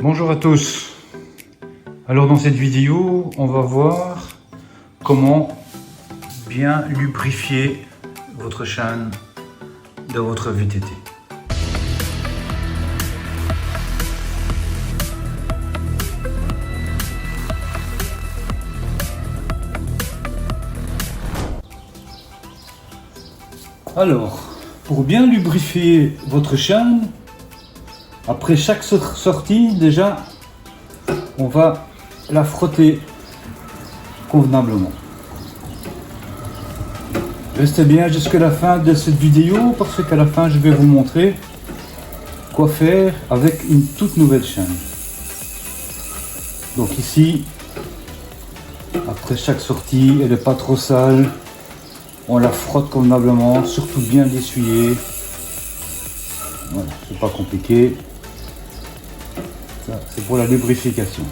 Bonjour à tous. Alors dans cette vidéo, on va voir comment bien lubrifier votre chaîne de votre VTT. Alors, pour bien lubrifier votre chaîne, après chaque sortie, déjà, on va la frotter convenablement. Restez bien jusqu'à la fin de cette vidéo parce qu'à la fin, je vais vous montrer quoi faire avec une toute nouvelle chaîne. Donc ici, après chaque sortie, elle n'est pas trop sale. On la frotte convenablement, surtout bien l'essuyer. Voilà, c'est pas compliqué. Ça, c'est pour la lubrification.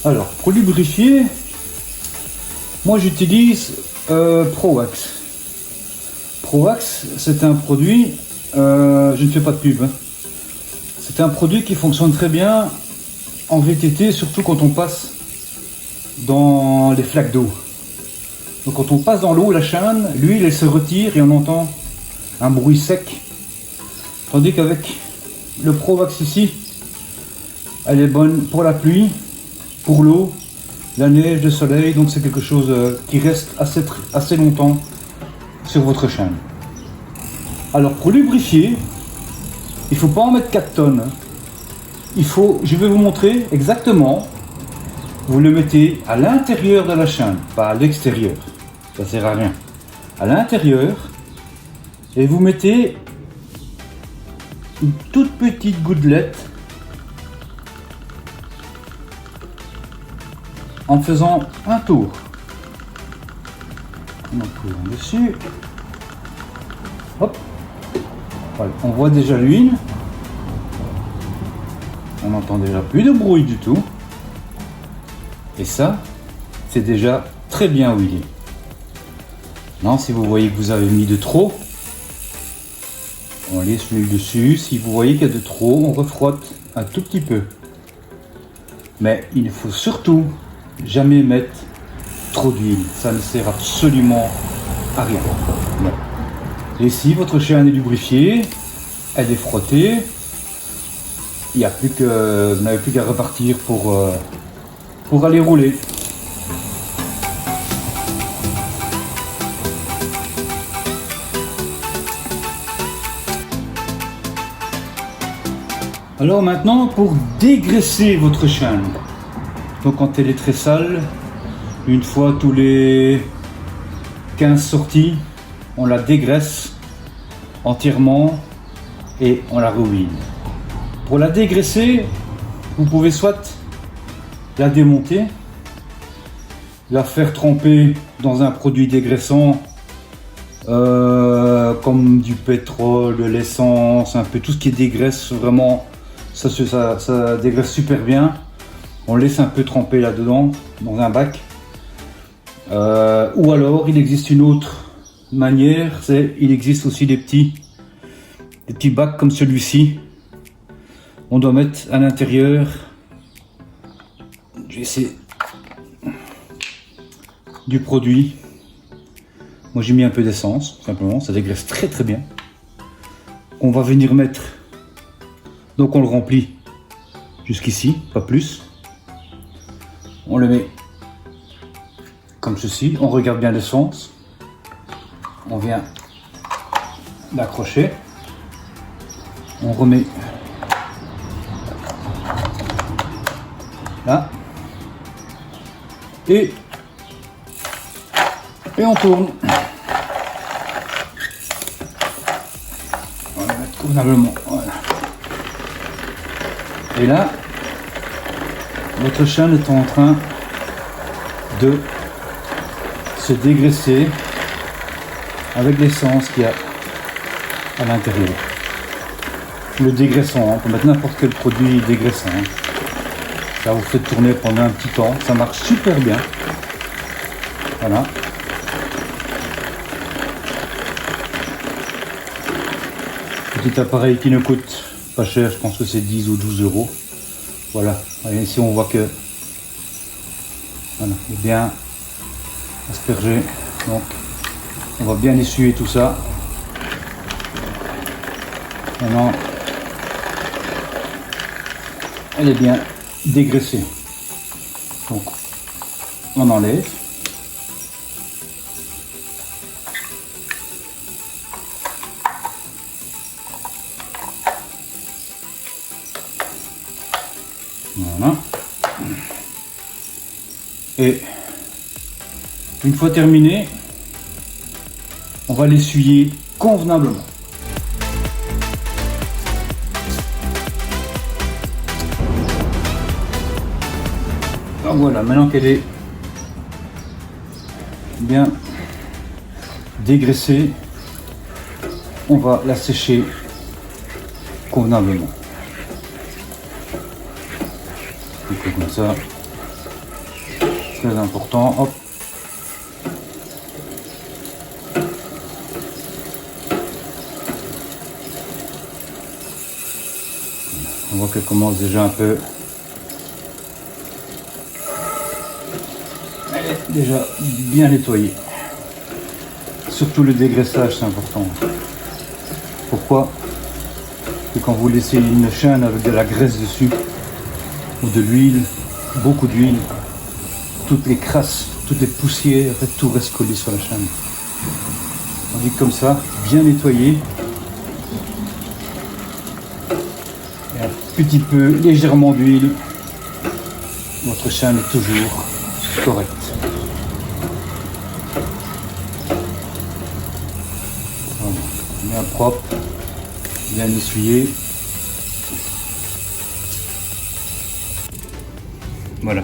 Alors, pour lubrifier, moi j'utilise Prowax. Prowax, c'est un produit, je ne fais pas de pub, hein. C'est un produit qui fonctionne très bien en VTT, surtout quand on passe dans les flaques d'eau. Donc quand on passe dans l'eau, la chaîne, l'huile elle se retire et on entend un bruit sec. Tandis qu'avec le Prowax ici, elle est bonne pour la pluie, pour l'eau, la neige, le soleil. Donc c'est quelque chose qui reste assez longtemps sur votre chaîne. Alors pour lubrifier, il ne faut pas en mettre 4 tonnes. Je vais vous montrer exactement. Vous le mettez à l'intérieur de la chaîne, pas à l'extérieur. Ça ne sert à rien. À l'intérieur, et vous mettez une toute petite gouttelette en faisant un tour. On en dessus. Hop. Voilà. On voit déjà l'huile. On n'entend déjà plus de bruit du tout. Et ça, c'est déjà très bien huilé. Non, si vous voyez que vous avez mis de trop, on laisse l'huile dessus. Si vous voyez qu'il y a de trop, on refrotte un tout petit peu. Mais il ne faut surtout jamais mettre trop d'huile. Ça ne sert absolument à rien. Non. Et si votre chaîne est lubrifiée, elle est frottée, il n'y a plus que, vous n'avez plus qu'à repartir pour aller rouler. Alors maintenant, pour dégraisser votre chaîne, donc quand elle est très sale, une fois tous les 15 sorties, on la dégraisse entièrement et on la rehuile. Pour la dégraisser, vous pouvez soit la démonter, la faire tremper dans un produit dégraissant comme du pétrole, de l'essence, un peu tout ce qui dégraisse vraiment. Ça dégraisse super bien. On laisse un peu tremper là-dedans, dans un bac. Ou alors, il existe une autre manière, il existe aussi des petits bacs comme celui-ci. On doit mettre à l'intérieur, je vais essayer, du produit. Moi j'ai mis un peu d'essence, simplement, ça dégraisse très très bien. On va venir mettre. Donc on le remplit jusqu'ici, pas plus. On le met comme ceci, on regarde bien l'essence. On vient l'accrocher. On remet là. Et on tourne. On va le mettre convenablement. Voilà. Et là, votre chaîne est en train de se dégraisser avec l'essence qu'il y a à l'intérieur. Le dégraissant, on peut mettre n'importe quel produit dégraissant. Ça vous fait tourner pendant un petit temps, ça marche super bien. Voilà. Petit appareil qui ne coûte pas cher, je pense que c'est 10 ou 12 euros. Voilà, et ici on voit que voilà, il est bien aspergé. Donc on va bien essuyer tout ça. Maintenant, elle est bien dégraissée. Donc on enlève. Voilà. Et une fois terminé, on va l'essuyer convenablement. Donc voilà, maintenant qu'elle est bien dégraissée, on va la sécher convenablement. Donc comme ça, très important. Hop. On voit qu'elle commence déjà un peu. Elle est déjà bien nettoyée. Surtout le dégraissage, c'est important. Pourquoi? Parce que quand vous laissez une chaîne avec de la graisse dessus ou de l'huile, beaucoup d'huile, toutes les crasses, toutes les poussières, en fait, tout reste collé sur la chaîne. Tandis que comme ça, bien nettoyé, et un petit peu, légèrement d'huile, votre chaîne est toujours correcte. Voilà. Bien propre, bien essuyé. Voilà.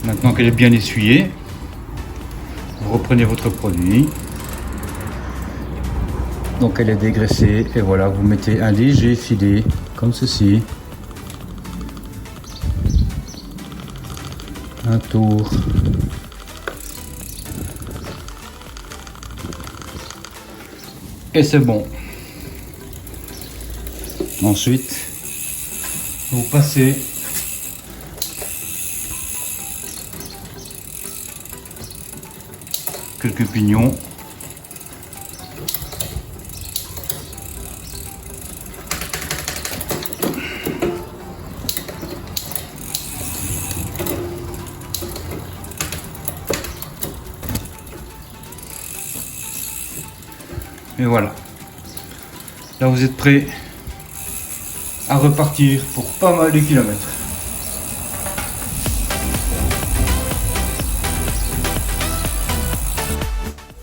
Maintenant qu'elle est bien essuyée, vous reprenez votre produit. Donc elle est dégraissée et voilà, vous mettez un léger filet comme ceci. Un tour. Et c'est bon. Ensuite, vous passez quelques pignons. Et voilà. Là, vous êtes prêt à repartir pour pas mal de kilomètres.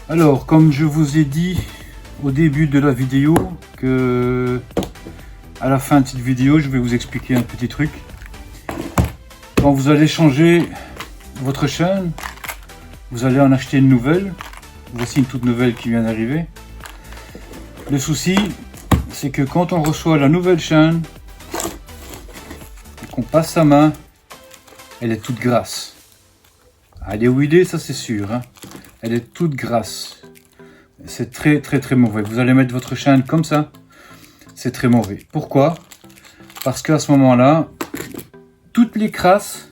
Alors, comme je vous ai dit au début de la vidéo, que à la fin de cette vidéo, je vais vous expliquer un petit truc. Quand vous allez changer votre chaîne, vous allez en acheter une nouvelle. Voici une toute nouvelle qui vient d'arriver. Le souci, c'est que quand on reçoit la nouvelle chaîne, qu'on passe sa main, elle est toute grasse. Elle est huilée, ça c'est sûr, hein. Elle est toute grasse. C'est très très très mauvais. Vous allez mettre votre chaîne comme ça, c'est très mauvais. Pourquoi? Parce qu'à ce moment-là, toutes les crasses,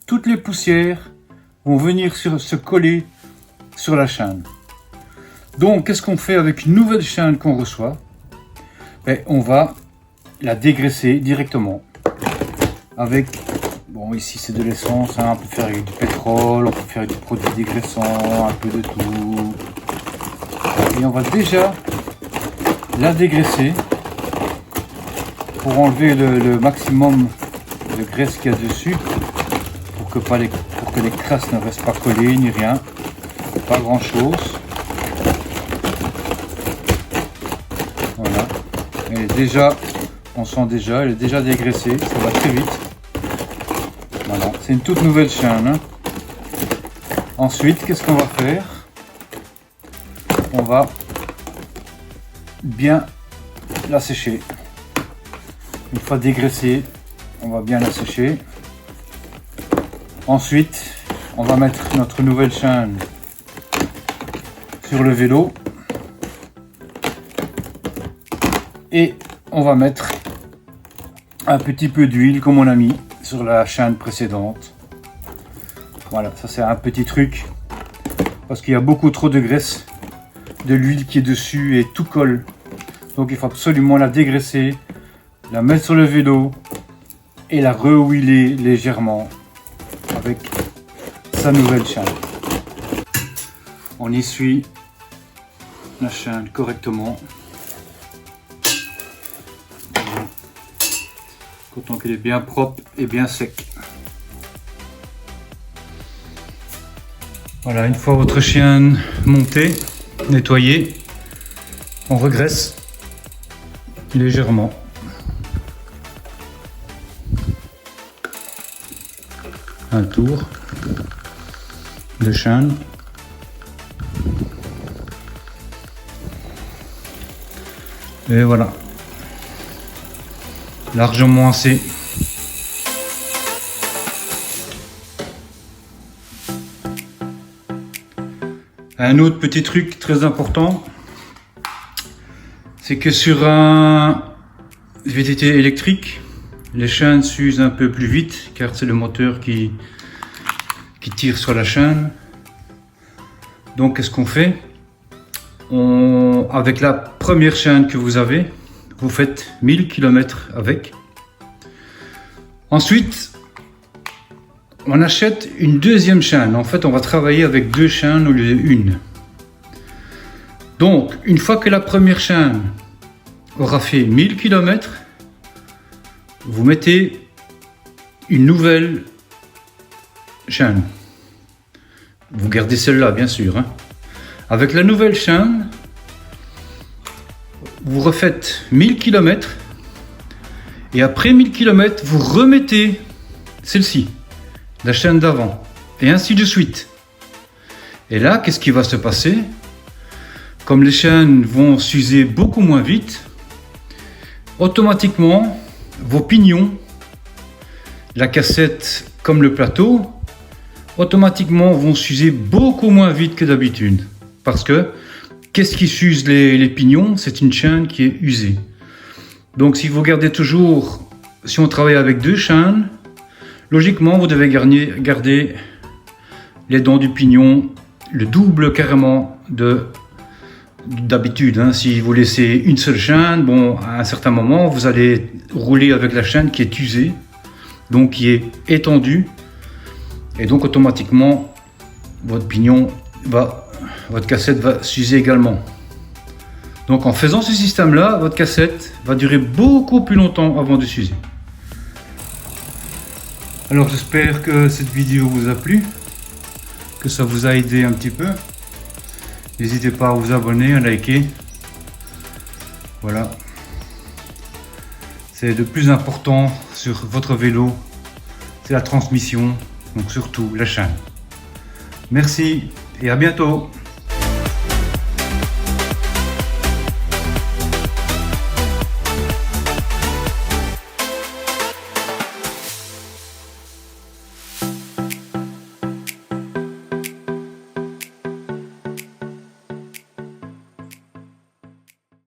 toutes les poussières vont venir se coller sur la chaîne. Donc, qu'est-ce qu'on fait avec une nouvelle chaîne qu'on reçoit? Ben, on va la dégraisser directement avec, bon, ici c'est de l'essence, hein, on peut faire avec du pétrole, on peut faire du produit dégraissant, un peu de tout. Et on va déjà la dégraisser pour enlever le maximum de graisse qu'il y a dessus, pour que les crasses ne restent pas collées ni rien, pas grand chose. Voilà, elle est déjà, on sent déjà, elle est déjà dégraissée, ça va très vite. Voilà, c'est une toute nouvelle chaîne, hein. Ensuite, qu'est-ce qu'on va faire? On va bien la sécher. Une fois dégraissée, on va bien la sécher. Ensuite, on va mettre notre nouvelle chaîne sur le vélo. Et on va mettre un petit peu d'huile comme on a mis sur la chaîne précédente. Voilà, ça c'est un petit truc parce qu'il y a beaucoup trop de graisse, de l'huile qui est dessus et tout colle. Donc il faut absolument la dégraisser, la mettre sur le vélo et la re-huiler légèrement avec sa nouvelle chaîne. On essuie la chaîne correctement. Autant qu'elle est bien propre et bien sec. Voilà, une fois votre chaîne montée, nettoyée, on regraisse légèrement. Un tour de chaîne. Et voilà. Largement assez. Un autre petit truc très important, c'est que sur un VTT électrique, les chaînes s'usent un peu plus vite car c'est le moteur qui tire sur la chaîne. Donc qu'est-ce qu'on fait? Avec la première chaîne que vous avez, vous faites 1000 km avec. Ensuite, on achète une deuxième chaîne. En fait, on va travailler avec deux chaînes au lieu d'une. Donc, une fois que la première chaîne aura fait 1000 km, vous mettez une nouvelle chaîne. Vous gardez celle-là, bien sûr, hein. Avec la nouvelle chaîne, vous refaites 1000 km et après 1000 km, vous remettez celle-ci, la chaîne d'avant, et ainsi de suite. Et là, qu'est-ce qui va se passer? Comme les chaînes vont s'user beaucoup moins vite, automatiquement, vos pignons, la cassette comme le plateau, automatiquement vont s'user beaucoup moins vite que d'habitude. Parce que, qu'est-ce qui s'use les pignons? C'est une chaîne qui est usée. Donc si vous gardez toujours, si on travaille avec deux chaînes, logiquement vous devez garder les dents du pignon le double carrément d'habitude, hein. Si vous laissez une seule chaîne, bon, à un certain moment vous allez rouler avec la chaîne qui est usée, donc qui est étendue, et donc automatiquement votre pignon votre cassette va s'user également. Donc en faisant ce système là, votre cassette va durer beaucoup plus longtemps avant de s'user. Alors j'espère que cette vidéo vous a plu, que ça vous a aidé un petit peu. N'hésitez pas à vous abonner, à liker. Voilà. C'est le plus important sur votre vélo, c'est la transmission, donc surtout la chaîne. Merci et à bientôt.